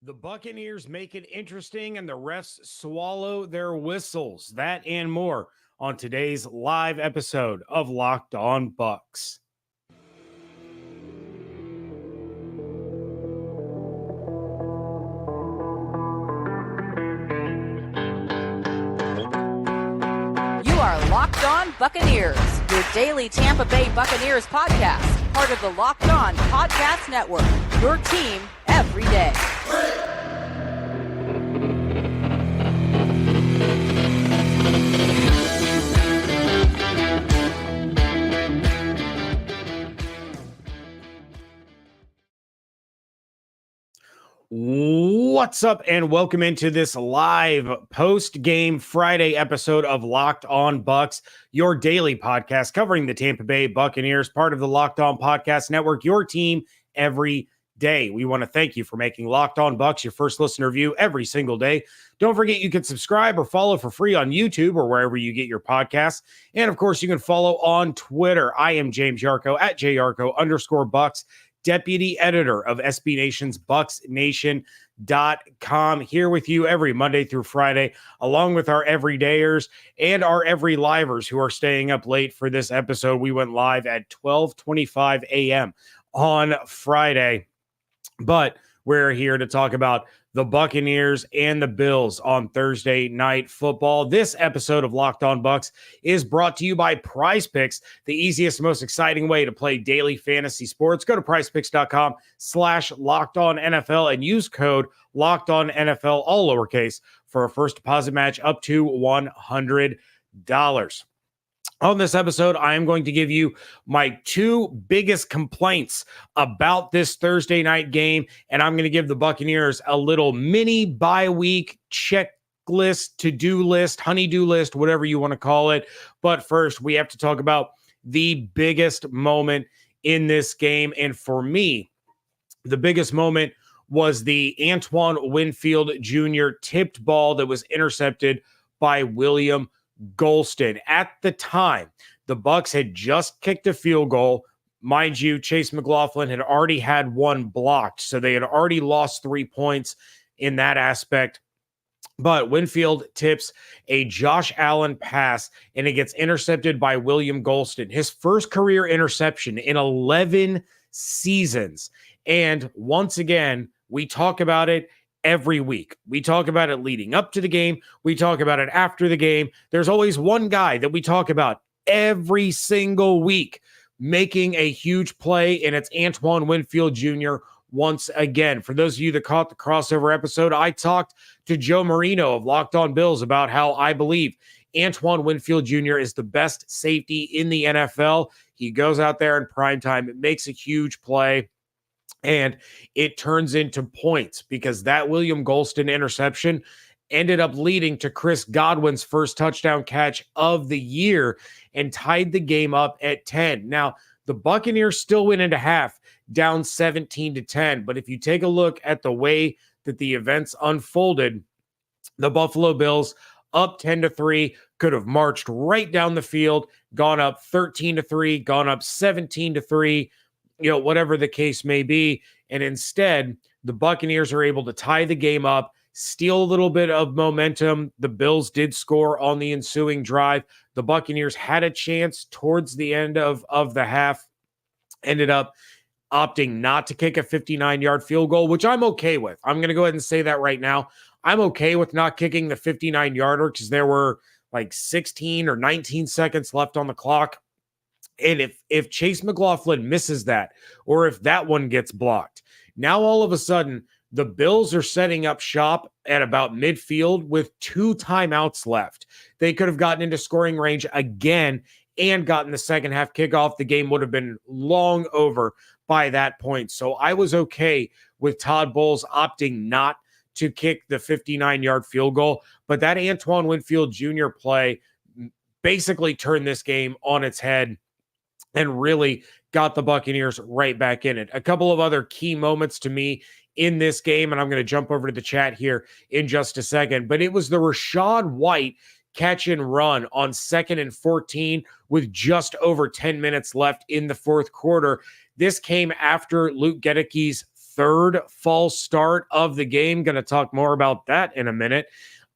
The Buccaneers make it interesting and the refs swallow their whistles. That and more on today's live episode of Locked On Bucs. You are Locked On Buccaneers, your daily Tampa Bay Buccaneers podcast, part of the Locked On Podcast Network, your team every day. What's up, and welcome into this live post-game Friday episode of Locked On Bucs, your daily podcast covering the Tampa Bay Buccaneers, part of the Locked On Podcast Network, your team every day. We want to thank you for making Locked On Bucs your first listener view every single day. Don't forget you can subscribe or follow for free on YouTube or wherever you get your podcasts. And of course, you can follow on Twitter. I am James Yarcho at JYarcho_Bucs. Deputy editor of SB Nation's BucsNation.com, here with you every Monday through Friday, along with our everydayers and our every livers who are staying up late for this episode. We went live at 12:25 a.m. on Friday, but we're here to talk about the Buccaneers and the Bills on Thursday Night Football. This episode of Locked On Bucs is brought to you by PrizePicks, the easiest, most exciting way to play daily fantasy sports. Go to prizepicks.com/LockedOnNFL and use code LockedOnNFL, all lowercase, for a first deposit match up to $100. On this episode, I am going to give you my two biggest complaints about this Thursday night game, and I'm going to give the Buccaneers a little mini bye week checklist, to-do list, honey-do list, whatever you want to call it. But first, we have to talk about the biggest moment in this game, and for me, the biggest moment was the Antoine Winfield Jr. tipped ball that was intercepted by William Golston. At the time, the Bucs had just kicked a field goal. Mind you, Chase McLaughlin had already had one blocked, so they had already lost 3 points in that aspect. But Winfield tips a Josh Allen pass, and it gets intercepted by William Golston, his first career interception in 11 seasons. And once again, we talk about it every week. We talk about it leading up to the game. We talk about it after the game. There's always one guy that we talk about every single week making a huge play, and it's Antoine Winfield Jr. once again. For those of you that caught the crossover episode, I talked to Joe Marino of Locked On Bills about how I believe Antoine Winfield Jr. is the best safety in the NFL. He goes out there in primetime, it makes a huge play, and it turns into points because that William Golston interception ended up leading to Chris Godwin's first touchdown catch of the year and tied the game up at 10. Now, the Buccaneers still went into half down 17-10, but if you take a look at the way that the events unfolded, the Buffalo Bills up 10-3 could have marched right down the field, gone up 13-3, gone up 17-3, whatever the case may be. And instead, the Buccaneers are able to tie the game up, steal a little bit of momentum. The Bills did score on the ensuing drive. The Buccaneers had a chance towards the end of the half, ended up opting not to kick a 59-yard field goal, which I'm okay with. I'm going to go ahead and say that right now. I'm okay with not kicking the 59-yarder because there were like 16 or 19 seconds left on the clock. And if Chase McLaughlin misses that, or if that one gets blocked, now all of a sudden the Bills are setting up shop at about midfield with 2 timeouts left. They could have gotten into scoring range again and gotten the second half kickoff. The game would have been long over by that point. So I was okay with Todd Bowles opting not to kick the 59-yard field goal. But that Antoine Winfield Jr. play basically turned this game on its head and really got the Buccaneers right back in it. A couple of other key moments to me in this game, and I'm going to jump over to the chat here in just a second, but it was the Rachaad White catch and run on 2nd and 14 with just over 10 minutes left in the fourth quarter. This came after Luke Gedecke's third false start of the game. Going to talk more about that in a minute.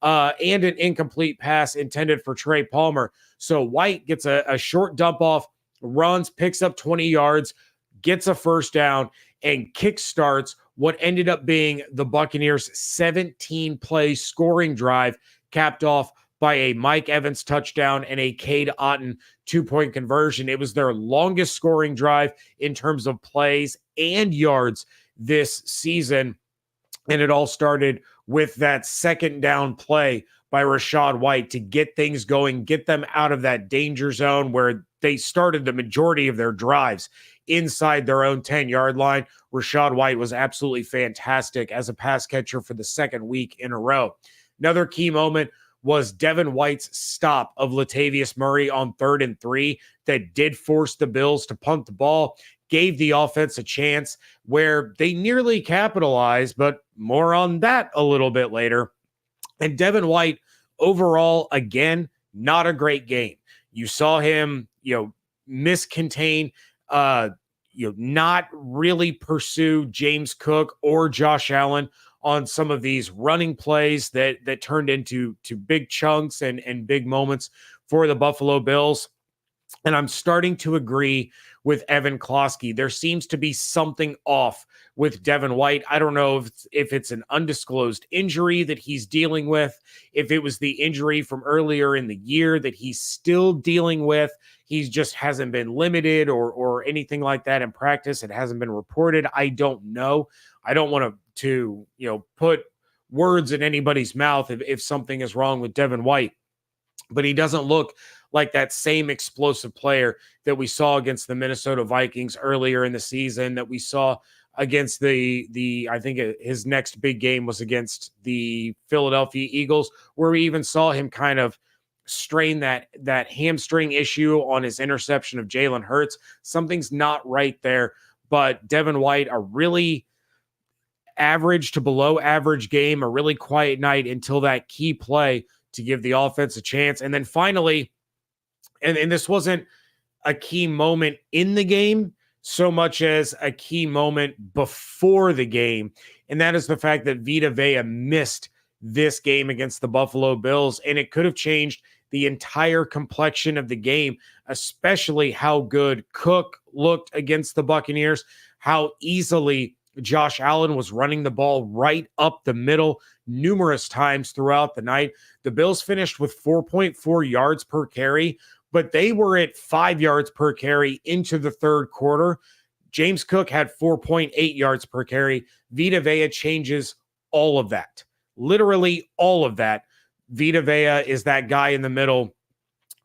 And an incomplete pass intended for Trey Palmer. So White gets a short dump off, runs, picks up 20 yards, gets a first down, and kickstarts what ended up being the Buccaneers' 17-play scoring drive, capped off by a Mike Evans touchdown and a Cade Otton 2-point conversion. It was their longest scoring drive in terms of plays and yards this season. And it all started with that second down play by Rachaad White to get things going, get them out of that danger zone where they started the majority of their drives inside their own 10-yard line. Rachaad White was absolutely fantastic as a pass catcher for the second week in a row. Another key moment was Devin White's stop of Latavius Murray on 3rd and 3 that did force the Bills to punt the ball, gave the offense a chance where they nearly capitalized, but more on that a little bit later. And Devin White, overall, again, not a great game. You saw him, miscontain, not really pursue James Cook or Josh Allen on some of these running plays that turned into big chunks and big moments for the Buffalo Bills. And I'm starting to agree with Evan Klosky. There seems to be something off with Devin White. I don't know if it's an undisclosed injury that he's dealing with, if it was the injury from earlier in the year that he's still dealing with. He just hasn't been limited or anything like that in practice. It hasn't been reported. I don't know. I don't want to put words in anybody's mouth if something is wrong with Devin White, but he doesn't look like that same explosive player that we saw against the Minnesota Vikings earlier in the season, that we saw against I think his next big game was against the Philadelphia Eagles, where we even saw him kind of strain that hamstring issue on his interception of Jalen Hurts. Something's not right there, but Devin White, a really average to below average game, a really quiet night until that key play to give the offense a chance. And then finally, and this wasn't a key moment in the game so much as a key moment before the game, and that is the fact that Vita Vea missed this game against the Buffalo Bills, and it could have changed the entire complexion of the game, especially how good Cook looked against the Buccaneers, how easily Josh Allen was running the ball right up the middle numerous times throughout the night. The Bills finished with 4.4 yards per carry, but they were at 5 yards per carry into the third quarter. James Cook had 4.8 yards per carry. Vita Vea changes all of that. Literally all of that. Vita Vea is that guy in the middle.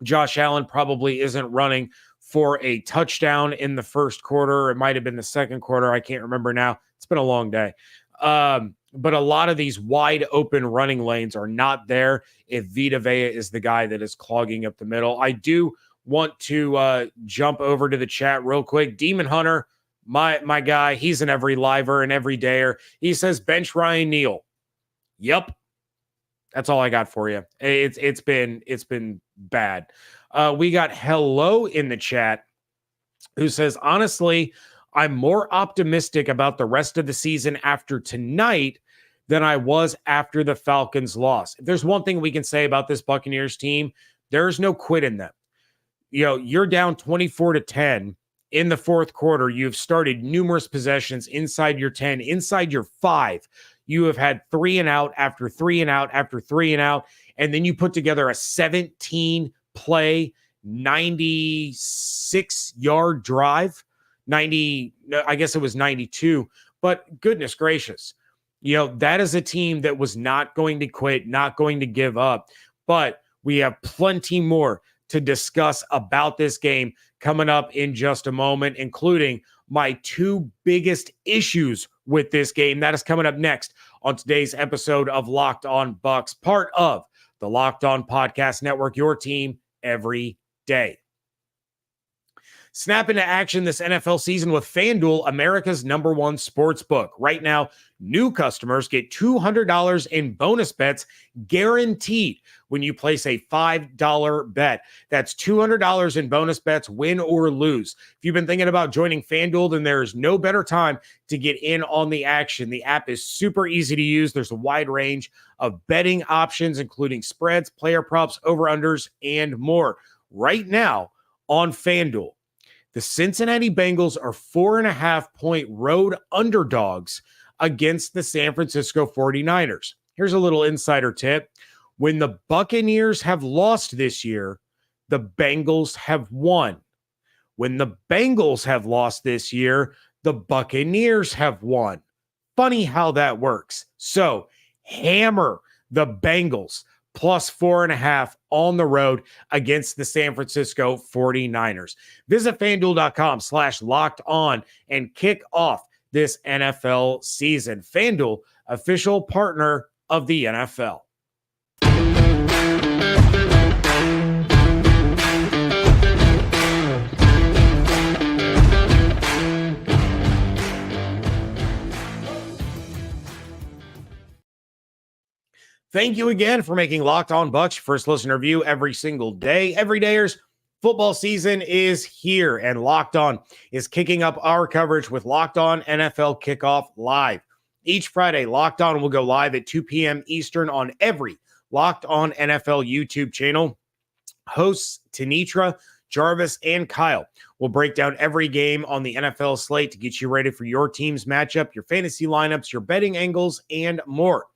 Josh Allen probably isn't running for a touchdown in the first quarter. It might have been the second quarter. I can't remember now. It's been a long day. But a lot of these wide open running lanes are not there if Vita Vea is the guy that is clogging up the middle. I do want to jump over to the chat real quick. Demon Hunter, my guy, he's an every liver and every dayer. He says bench Ryan Neal. Yep. That's all I got for you. It's been bad. We got Hello in the chat who says, honestly, I'm more optimistic about the rest of the season after tonight than I was after the Falcons loss. If there's one thing we can say about this Buccaneers team, there's no quit in them. You're down 24-10 in the fourth quarter. You've started numerous possessions inside your 10, inside your 5. You have had 3 and out after 3 and out after 3 and out. And then you put together a 17-play, 96-yard drive. I guess it was 92. But goodness gracious, that is a team that was not going to quit, not going to give up. But we have plenty more to discuss about this game coming up in just a moment, including my 2 biggest issues with this game. That is coming up next on today's episode of Locked On Bucs, part of the Locked On Podcast Network, your team every day. Snap into action this NFL season with FanDuel, America's #1 sports book. Right now, new customers get $200 in bonus bets guaranteed when you place a $5 bet. That's $200 in bonus bets, win or lose. If you've been thinking about joining FanDuel, then there's no better time to get in on the action. The app is super easy to use. There's a wide range of betting options, including spreads, player props, over-unders, and more. Right now on FanDuel, the Cincinnati Bengals are 4.5-point road underdogs against the San Francisco 49ers. Here's a little insider tip. When the Buccaneers have lost this year, the Bengals have won. When the Bengals have lost this year, the Buccaneers have won. Funny how that works. So hammer the Bengals plus 4.5 on the road against the San Francisco 49ers. Visit FanDuel.com/locked-on and kick off this NFL season. FanDuel, official partner of the NFL. Thank you again for making Locked On Bucs your first listener view every single day. Everydayers, football season is here, and Locked On is kicking up our coverage with Locked On NFL Kickoff Live. Each Friday, Locked On will go live at 2 p.m. Eastern on every Locked On NFL YouTube channel. Hosts Tanitra, Jarvis, and Kyle will break down every game on the NFL slate to get you ready for your team's matchup, your fantasy lineups, your betting angles, and more.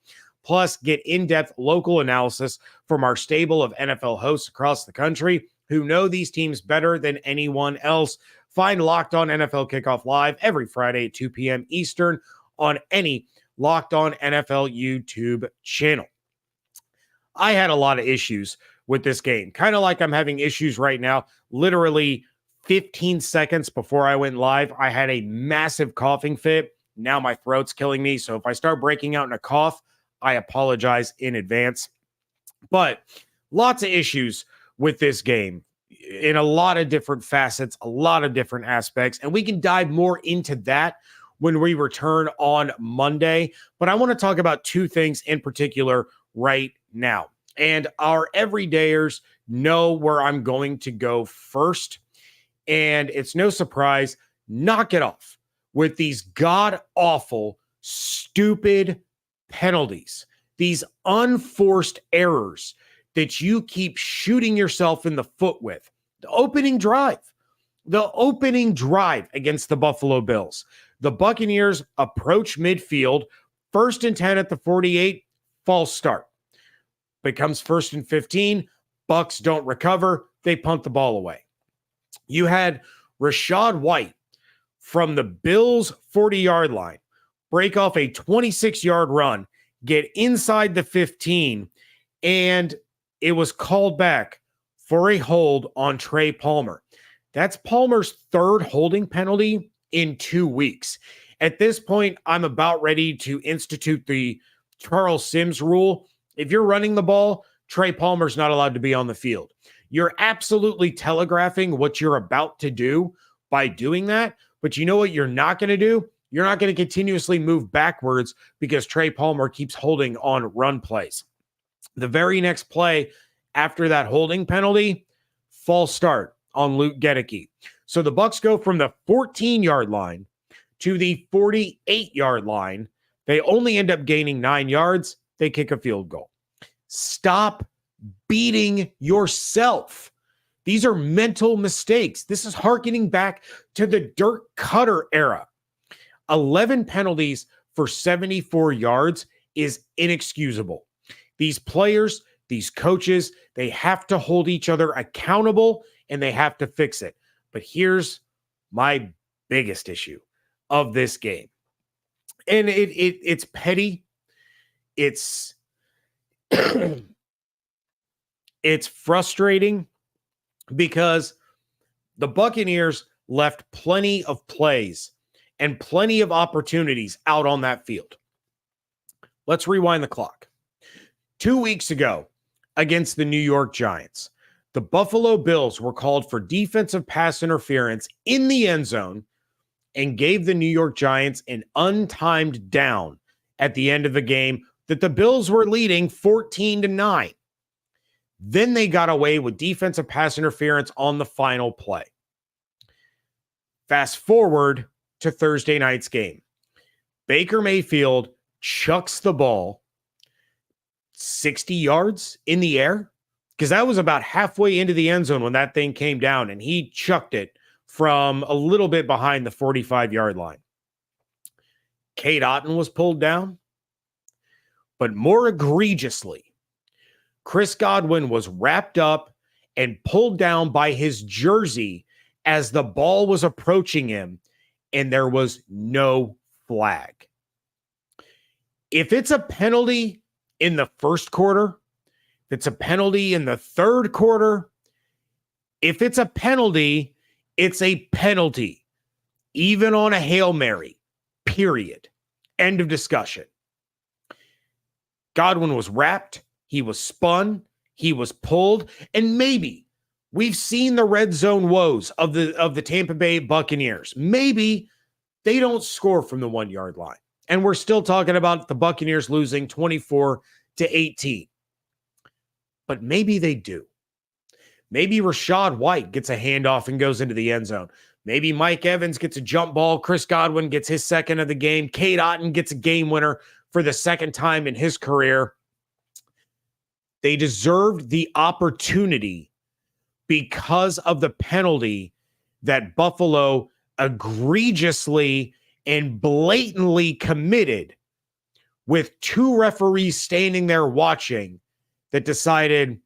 Plus, get in-depth local analysis from our stable of NFL hosts across the country who know these teams better than anyone else. Find Locked On NFL Kickoff Live every Friday at 2 p.m. Eastern on any Locked On NFL YouTube channel. I had a lot of issues with this game, kind of like I'm having issues right now. Literally 15 seconds before I went live, I had a massive coughing fit. Now my throat's killing me, so if I start breaking out in a cough, I apologize in advance. But lots of issues with this game in a lot of different facets, a lot of different aspects, and we can dive more into that when we return on Monday. But I want to talk about two things in particular right now. And our everydayers know where I'm going to go first. And it's no surprise, knock it off with these god-awful, stupid penalties, these unforced errors that you keep shooting yourself in the foot with. The opening drive against the Buffalo Bills. The Buccaneers approach midfield, 1st and 10 at the 48, false start. Becomes 1st and 15, Bucs don't recover, they punt the ball away. You had Rachaad White from the Bills' 40-yard line break off a 26-yard run, get inside the 15, and it was called back for a hold on Trey Palmer. That's Palmer's 3rd holding penalty in 2 weeks. At this point, I'm about ready to institute the Charles Sims rule. If you're running the ball, Trey Palmer's not allowed to be on the field. You're absolutely telegraphing what you're about to do by doing that, but you know what you're not going to do? You're not going to continuously move backwards because Trey Palmer keeps holding on run plays. The very next play after that holding penalty, false start on Luke Gedeke. So the Bucs go from the 14-yard line to the 48-yard line. They only end up gaining 9 yards. They kick a field goal. Stop beating yourself. These are mental mistakes. This is hearkening back to the Dirk Cutter era. 11 penalties for 74 yards is inexcusable. These players, these coaches, they have to hold each other accountable and they have to fix it. But here's my biggest issue of this game. And it's petty. It's it's frustrating because the Buccaneers left plenty of plays and plenty of opportunities out on that field. Let's rewind the clock. 2 weeks ago against the New York Giants, The Buffalo Bills were called for defensive pass interference in the end zone and gave the New York Giants an untimed down at the end of the game that the Bills were leading 14-9. Then they got away with defensive pass interference on the final play. Fast forward to Thursday night's game. Baker Mayfield chucks the ball 60 yards in the air, because that was about halfway into the end zone when that thing came down, and he chucked it from a little bit behind the 45-yard line. Kate Otten was pulled down, but more egregiously, Chris Godwin was wrapped up and pulled down by his jersey as the ball was approaching him, and there was no flag. If it's a penalty in the first quarter, if it's a penalty in the third quarter, if it's a penalty, it's a penalty, even on a Hail Mary, period. End of discussion. Godwin was wrapped, he was spun, he was pulled, and maybe we've seen the red zone woes of the Tampa Bay Buccaneers. Maybe they don't score from the 1-yard line. And we're still talking about the Buccaneers losing 24-18. But maybe they do. Maybe Rachaad White gets a handoff and goes into the end zone. Maybe Mike Evans gets a jump ball. Chris Godwin gets his second of the game. Kate Otten gets a game winner for the second time in his career. They deserved the opportunity because of the penalty that Buffalo egregiously and blatantly committed, with two referees standing there watching, that decided,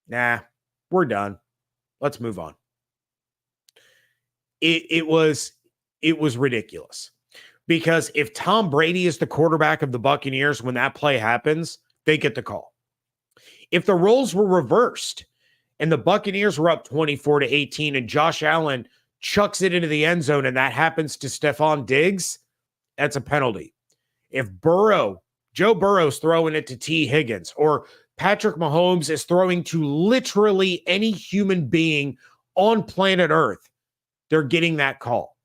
nah, we're done. Let's move on. It was ridiculous, because if Tom Brady is the quarterback of the Buccaneers when that play happens, they get the call. If the roles were reversed and the Buccaneers were up 24-18 and Josh Allen chucks it into the end zone and that happens to Stephon Diggs, that's a penalty. If Joe Burrow's throwing it to T. Higgins, or Patrick Mahomes is throwing to literally any human being on planet Earth, they're getting that call.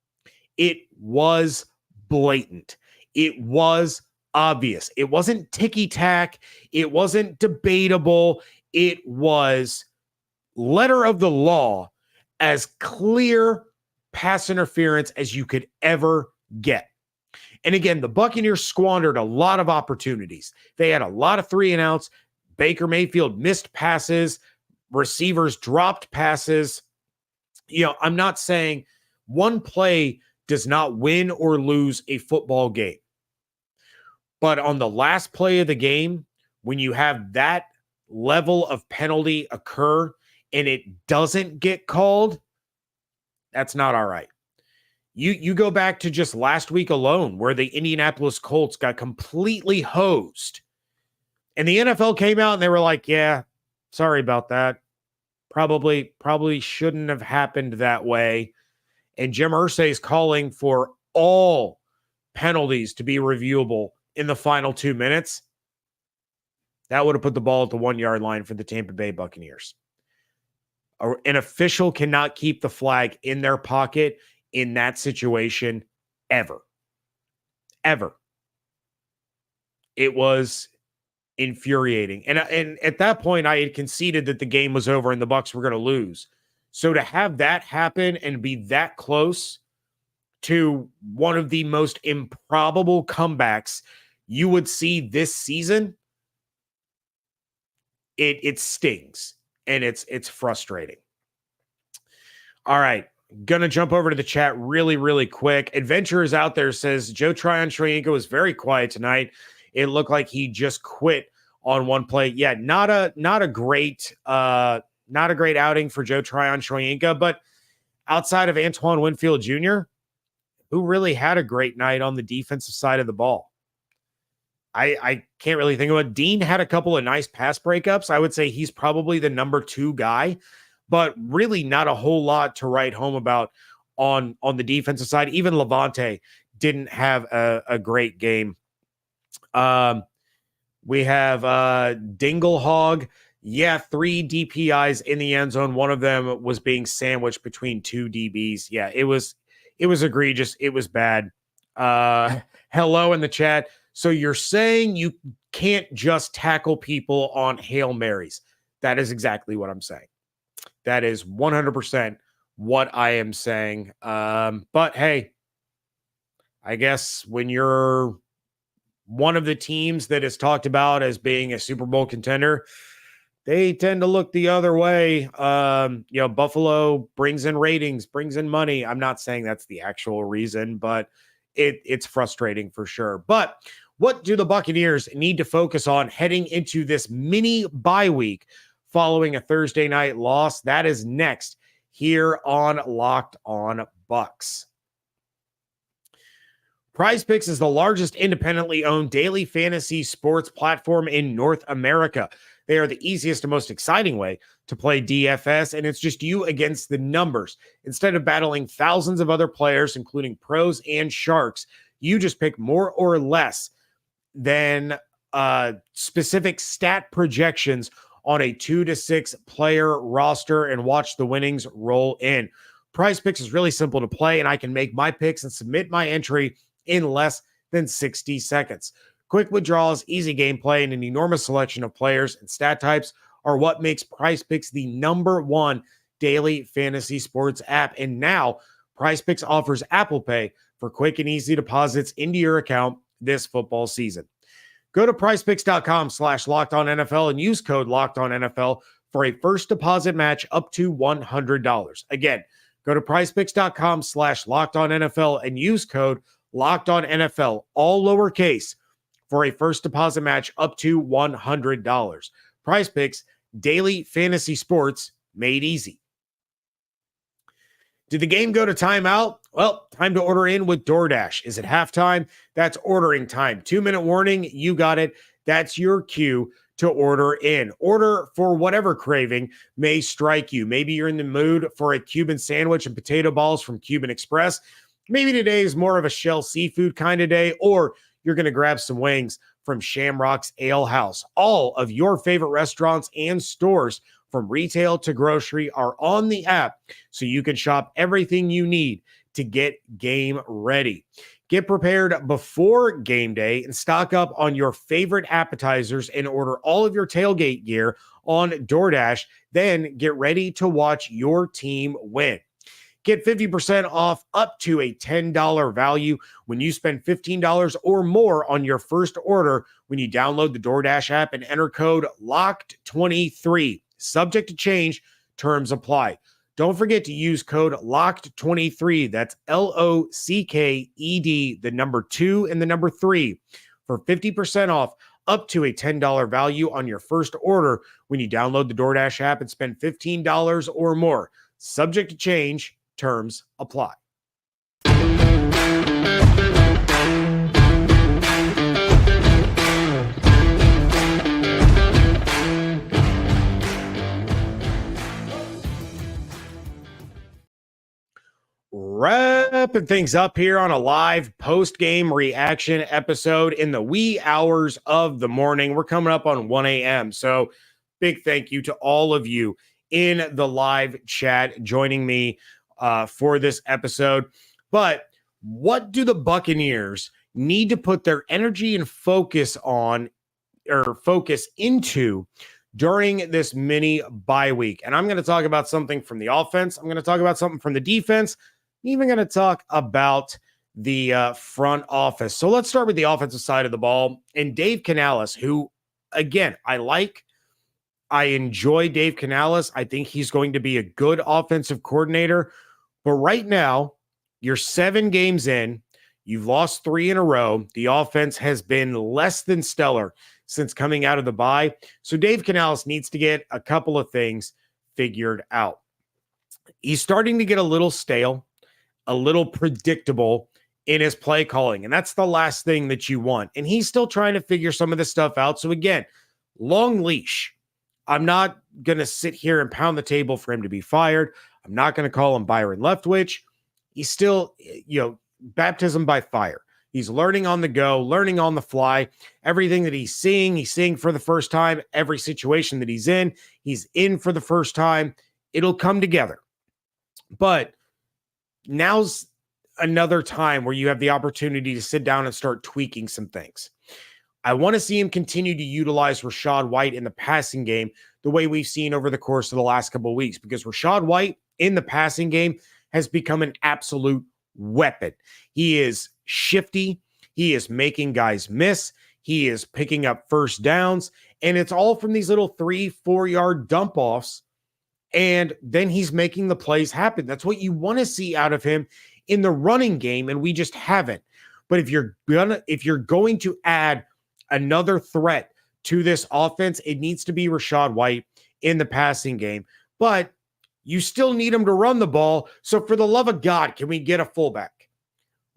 It was blatant. It was obvious. It wasn't ticky-tack. It wasn't debatable. It was letter of the law, as clear pass interference as you could ever get. And again, the Buccaneers squandered a lot of opportunities. They had a lot of 3-and-outs. Baker Mayfield missed passes. Receivers dropped passes. I'm not saying one play does not win or lose a football game. But on the last play of the game, when you have that level of penalty occur and it doesn't get called, that's not all right. You go back to just last week alone, where the Indianapolis Colts got completely hosed. And the NFL came out and they were like, yeah, sorry about that. Probably shouldn't have happened that way. And Jim Irsay is calling for all penalties to be reviewable in the final 2 minutes. That would have put the ball at the 1-yard line for the Tampa Bay Buccaneers. An official cannot keep the flag in their pocket in that situation ever. Ever. It was infuriating. And at that point, I had conceded that the game was over and the Bucs were going to lose. So to have that happen and be that close to one of the most improbable comebacks you would see this season, it stings, and it's frustrating. All right, gonna jump over to the chat really, really quick. Adventurers out there says Joe Tryon-Shoyinka was very quiet tonight. It looked like he just quit on one play. Yeah, not a great outing for Joe Tryon-Shoyinka, but outside of Antoine Winfield Jr., who really had a great night on the defensive side of the ball. I can't really think of it. Dean had a couple of nice pass breakups. I would say he's probably the number 2 guy, but really not a whole lot to write home about on the defensive side. Even Levante didn't have a great game. We have Dinglehog Yeah, 3 DPIs in the end zone. One of them was being sandwiched between 2 DBs. Yeah, it was egregious. It was bad. Hello in the chat. So you're saying you can't just tackle people on Hail Marys. That is exactly what I'm saying. That is 100% what I am saying. But hey, I guess when you're one of the teams that is talked about as being a Super Bowl contender, they tend to look the other way. Buffalo brings in ratings, brings in money. I'm not saying that's the actual reason, but it's frustrating for sure. But what do the Buccaneers need to focus on heading into this mini bye week following a Thursday night loss? That is next here on Locked On Bucs. PrizePicks is the largest independently owned daily fantasy sports platform in North America. They are the easiest and most exciting way to play DFS, and it's just you against the numbers. Instead of battling thousands of other players, including pros and sharks, you just pick more or less than specific stat projections on a 2 to 6 player roster and watch the winnings roll in. PrizePicks is really simple to play, and I can make my picks and submit my entry in less than 60 seconds. Quick withdrawals, easy gameplay, and an enormous selection of players and stat types are what makes PrizePicks the #1 daily fantasy sports app. And now, PrizePicks offers Apple Pay for quick and easy deposits into your account this football season. Go to prizepicks.com/LockedOnNFL and use code LockedOnNFL for a first deposit match up to $100. Again, go to prizepicks.com/LockedOnNFL and use code LockedOnNFL, all lowercase, for a first deposit match up to $100. PrizePicks, daily fantasy sports made easy. Did the game go to timeout? Well, time to order in with DoorDash. Is it halftime? That's ordering time. 2-minute warning, you got it. That's your cue to order in. Order for whatever craving may strike you. Maybe you're in the mood for a Cuban sandwich and potato balls from Cuban Express. Maybe today is more of a shell seafood kind of day, or you're going to grab some wings from Shamrock's Ale House. All of your favorite restaurants and stores, from retail to grocery, are on the app, so you can shop everything you need to get game ready. Get prepared before game day and stock up on your favorite appetizers and order all of your tailgate gear on DoorDash. Then get ready to watch your team win. Get 50% off up to a $10 value when you spend $15 or more on your first order when you download the DoorDash app and enter code LOCKED23. Subject to change, terms apply. Don't forget to use code LOCKED23. That's LOCKED, the number 2 and the number 3, for 50% off up to a $10 value on your first order when you download the DoorDash app and spend $15 or more. Subject to change. Terms apply. Wrapping things up here on a live post-game reaction episode in the wee hours of the morning. We're coming up on 1 a.m. So big thank you to all of you in the live chat joining me for this episode. But what do the Buccaneers need to put their energy and focus on, or focus into, during this mini bye week? And I'm going to talk about something from the offense. I'm going to talk about something from the defense. I'm even going to talk about the front office. So let's start with the offensive side of the ball. And Dave Canales, who, again, I enjoy Dave Canales. I think he's going to be a good offensive coordinator. But right now, you're 7 games in. You've lost 3 in a row. The offense has been less than stellar since coming out of the bye. So Dave Canales needs to get a couple of things figured out. He's starting to get a little stale, a little predictable in his play calling. And that's the last thing that you want. And he's still trying to figure some of this stuff out. So again, long leash. I'm not going to sit here and pound the table for him to be fired. I'm not going to call him Byron Leftwich. He's still, baptism by fire. He's learning on the go, learning on the fly. Everything that he's seeing for the first time. Every situation that he's in for the first time. It'll come together. But now's another time where you have the opportunity to sit down and start tweaking some things. I want to see him continue to utilize Rachaad White in the passing game the way we've seen over the course of the last couple of weeks, because Rachaad White in the passing game has become an absolute weapon. He is shifty. He is making guys miss. He is picking up first downs, and it's all from these little 3-4 yard dump offs. And then he's making the plays happen. That's what you want to see out of him in the running game, and we just haven't. But if you're going to add another threat to this offense, it needs to be Rachaad White in the passing game. But you still need him to run the ball. So for the love of God, can we get a fullback?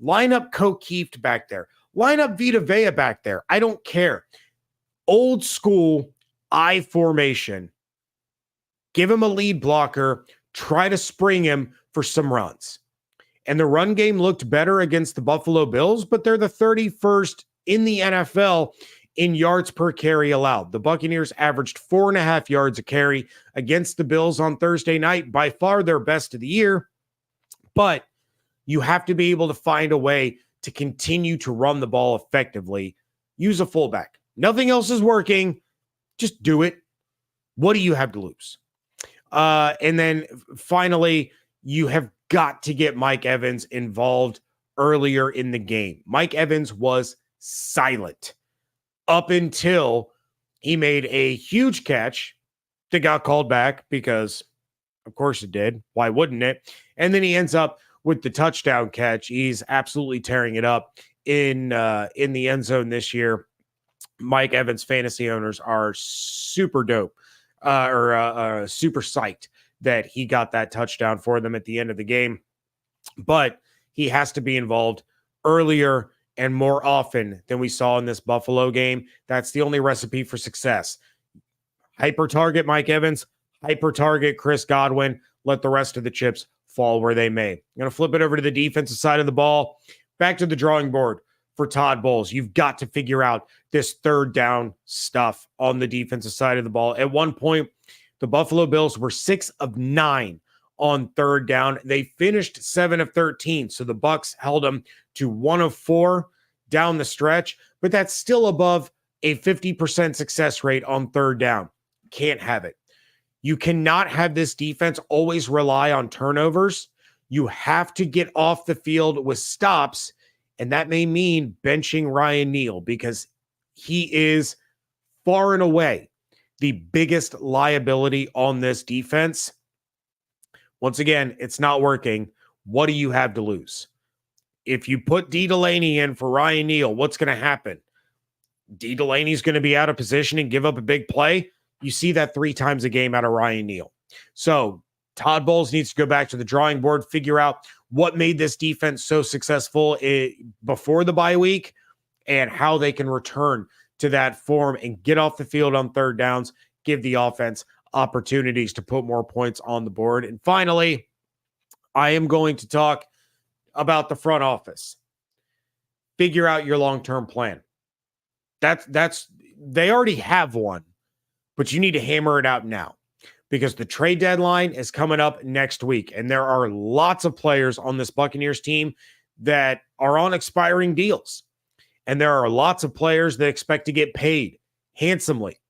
Line up O'Keefe back there. Line up Vita Vea back there. I don't care. Old school I formation. Give him a lead blocker. Try to spring him for some runs. And the run game looked better against the Buffalo Bills, but they're the 31st in the NFL in yards per carry allowed. The Buccaneers averaged 4.5 yards a carry against the Bills on Thursday night, by far their best of the year. But you have to be able to find a way to continue to run the ball effectively. Use a fullback. Nothing else is working. Just do it. What do you have to lose? And then finally, you have got to get Mike Evans involved earlier in the game. Mike Evans was silent up until he made a huge catch that got called back, because of course it did. Why wouldn't it? And then he ends up with the touchdown catch. He's absolutely tearing it up in the end zone this year. Mike Evans fantasy owners are super dope, super psyched that he got that touchdown for them at the end of the game. But he has to be involved earlier and more often than we saw in this Buffalo game. That's the only recipe for success. Hyper target Mike Evans, hyper target Chris Godwin. Let the rest of the chips fall where they may. I'm going to flip it over to the defensive side of the ball. Back to the drawing board for Todd Bowles. You've got to figure out this third down stuff on the defensive side of the ball. At one point, the Buffalo Bills were 6 of 9 on third down. They finished 7 of 13. So the Bucs held them to 1 of 4 down the stretch, but that's still above a 50% success rate on third down. Can't have it. You cannot have this defense always rely on turnovers. You have to get off the field with stops, and that may mean benching Ryan Neal, because he is far and away the biggest liability on this defense. Once again, it's not working. What do you have to lose? If you put D. Delaney in for Ryan Neal, what's going to happen? D. Delaney's going to be out of position and give up a big play. You see that 3 times a game out of Ryan Neal. So Todd Bowles needs to go back to the drawing board, figure out what made this defense so successful before the bye week, and how they can return to that form and get off the field on third downs, give the offense opportunities to put more points on the board. And finally, I am going to talk about the front office. Figure out your long-term plan. They already have one, but you need to hammer it out now, because the trade deadline is coming up next week, and there are lots of players on this Buccaneers team that are on expiring deals. And there are lots of players that expect to get paid handsomely.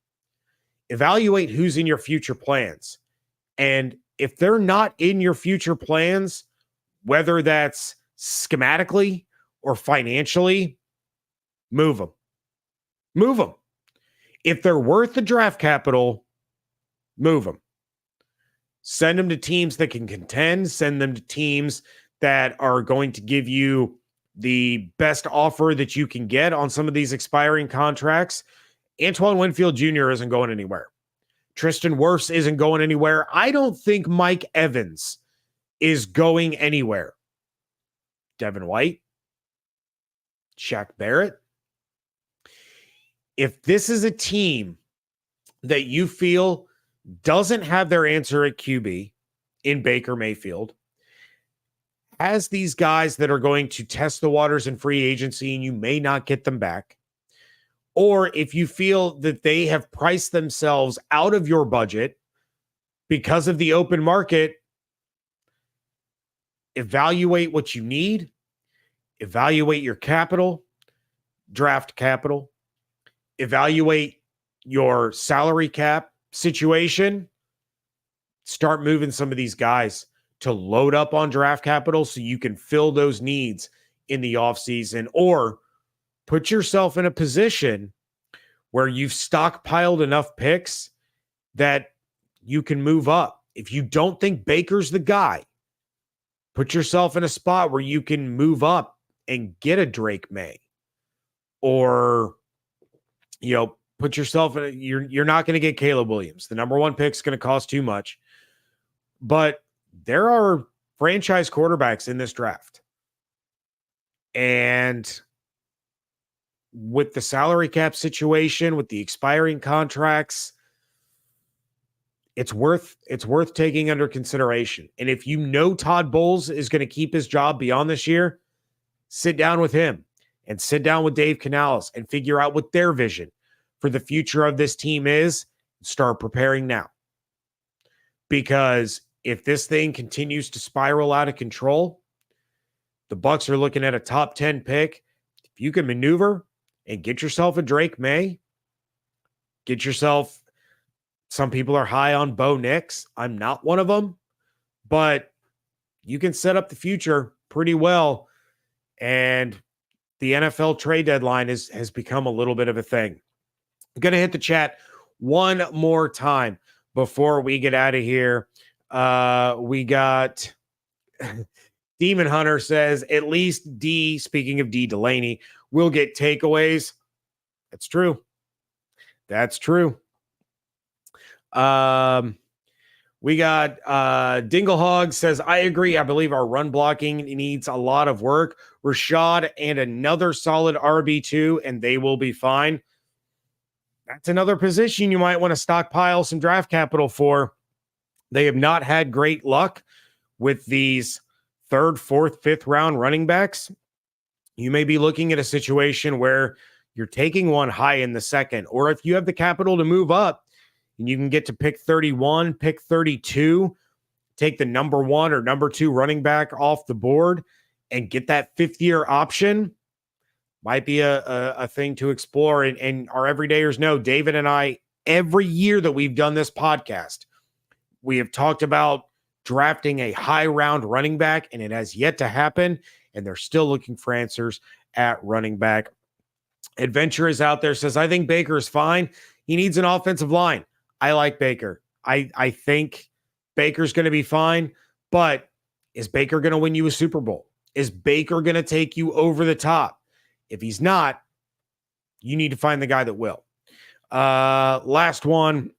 Evaluate who's in your future plans. And if they're not in your future plans, whether that's schematically or financially, move them. Move them. If they're worth the draft capital, move them. Send them to teams that can contend. Send them to teams that are going to give you the best offer that you can get on some of these expiring contracts. Antoine Winfield Jr. isn't going anywhere. Tristan Wirfs isn't going anywhere. I don't think Mike Evans is going anywhere. Devin White, Shaq Barrett. If this is a team that you feel doesn't have their answer at QB in Baker Mayfield, has these guys that are going to test the waters in free agency and you may not get them back, or if you feel that they have priced themselves out of your budget because of the open market, evaluate what you need, evaluate your capital, draft capital, evaluate your salary cap situation, start moving some of these guys to load up on draft capital so you can fill those needs in the offseason, or put yourself in a position where you've stockpiled enough picks that you can move up. If you don't think Baker's the guy, put yourself in a spot where you can move up and get a Drake May, or, put yourself in you're not going to get Caleb Williams. The number one pick is going to cost too much, but there are franchise quarterbacks in this draft. And with the salary cap situation, with the expiring contracts, it's worth taking under consideration. And if you know Todd Bowles is going to keep his job beyond this year, sit down with him and sit down with Dave Canales and figure out what their vision for the future of this team is. Start preparing now. Because if this thing continues to spiral out of control, the Bucs are looking at a top 10 pick. If you can maneuver and get yourself a Drake May, get yourself, some people are high on Bo Nix. I'm not one of them, but you can set up the future pretty well. And the NFL trade deadline has become a little bit of a thing. I'm going to hit the chat one more time before we get out of here. We got Demon Hunter says, at least D, speaking of D Delaney, will get takeaways. That's true. That's true. We got Dinglehog says, I agree. I believe our run blocking needs a lot of work. Rashad and another solid RB2, and they will be fine. That's another position you might want to stockpile some draft capital for. They have not had great luck with these 3rd, 4th, 5th round running backs. You may be looking at a situation where you're taking one high in the 2nd, or if you have the capital to move up and you can get to pick 31, pick 32, take the number 1 or number 2 running back off the board and get that 5th-year option, might be a thing to explore. And our everydayers know, David and I, every year that we've done this podcast, we have talked about drafting a high round running back, and it has yet to happen. And they're still looking for answers at running back. Adventure is out there, says, I think Baker is fine. He needs an offensive line. I like Baker. I think Baker's going to be fine, but is Baker going to win you a Super Bowl? Is Baker going to take you over the top? If he's not, you need to find the guy that will. Last one.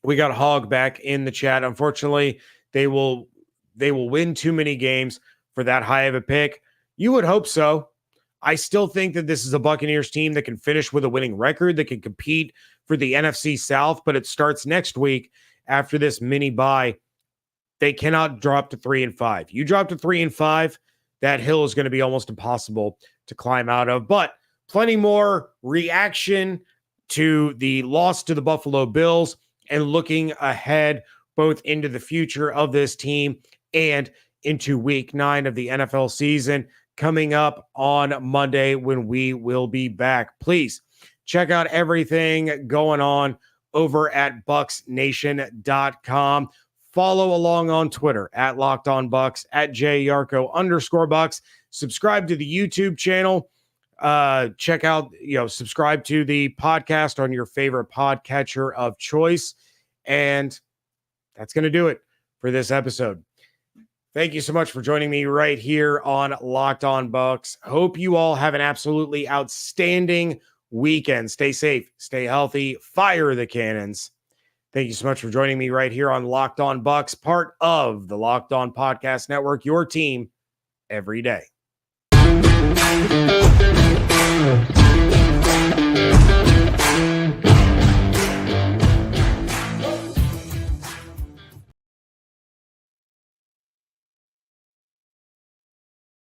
We got Hog back in the chat. Unfortunately, they will win too many games for that high of a pick. You would hope so. I still think that this is a Buccaneers team that can finish with a winning record, that can compete for the NFC South, but it starts next week after this mini bye. They cannot drop to 3-5. You drop to 3-5, that hill is going to be almost impossible to climb out of. But plenty more reaction to the loss to the Buffalo Bills and looking ahead both into the future of this team and into week 9 of the NFL season coming up on Monday when we will be back. Please check out everything going on over at BucsNation.com. Follow along on Twitter at Locked On Bucs, at @Yarcho_Bucs. Subscribe to the YouTube channel. Check out, subscribe to the podcast on your favorite podcatcher of choice. And that's going to do it for this episode. Thank you so much for joining me right here on Locked On Bucs. Hope you all have an absolutely outstanding weekend. Stay safe, stay healthy, fire the cannons. Thank you so much for joining me right here on Locked On Bucs, part of the Locked On Podcast Network, your team every day.